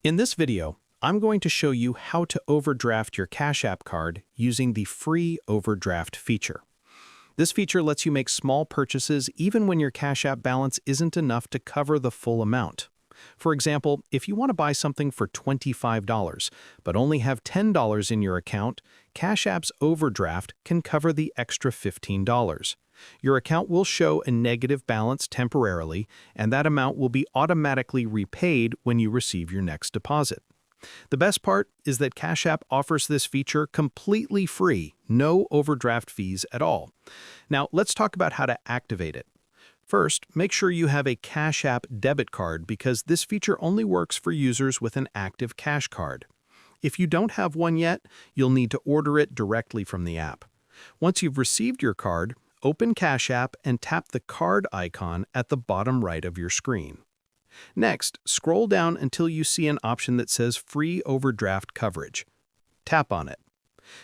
In this video, I'm going to show you how to overdraft your Cash App card using the free Overdraft feature. This feature lets you make small purchases even when your Cash App balance isn't enough to cover the full amount. For example, if you want to buy something for $25 but only have $10 in your account, Cash App's Overdraft can cover the extra $15. Your account will show a negative balance temporarily, and that amount will be automatically repaid when you receive your next deposit. The best part is that Cash App offers this feature completely free, no overdraft fees at all. Now, let's talk about how to activate it. First, make sure you have a Cash App debit card because this feature only works for users with an active Cash card. If you don't have one yet, you'll need to order it directly from the app. Once you've received your card, open Cash App and tap the card icon at the bottom right of your screen. Next, scroll down until you see an option that says Free Overdraft Coverage. Tap on it.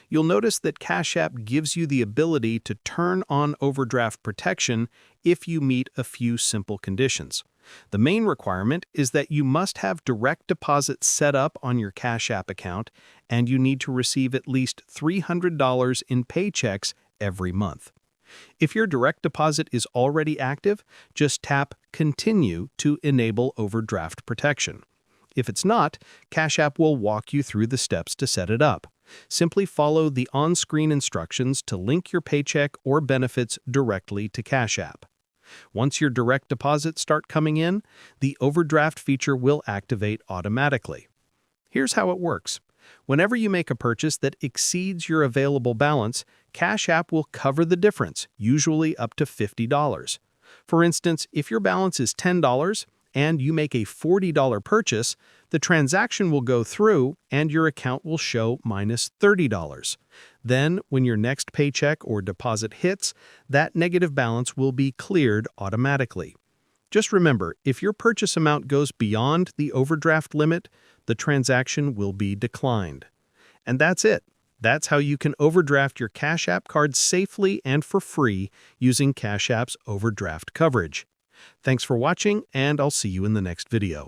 You'll notice that Cash App gives you the ability to turn on overdraft protection if you meet a few simple conditions. The main requirement is that you must have direct deposit set up on your Cash App account, and you need to receive at least $300 in paychecks every month. If your direct deposit is already active, just tap Continue to enable overdraft protection. If it's not, Cash App will walk you through the steps to set it up. Simply follow the on-screen instructions to link your paycheck or benefits directly to Cash App. Once your direct deposits start coming in, the overdraft feature will activate automatically. Here's how it works. Whenever you make a purchase that exceeds your available balance, Cash App will cover the difference, usually up to $50. For instance, if your balance is $10 and you make a $40 purchase, the transaction will go through and your account will show minus $30. Then, when your next paycheck or deposit hits, that negative balance will be cleared automatically. Just remember, if your purchase amount goes beyond the overdraft limit, the transaction will be declined. And that's it. That's how you can overdraft your Cash App card safely and for free using Cash App's overdraft coverage. Thanks for watching, and I'll see you in the next video.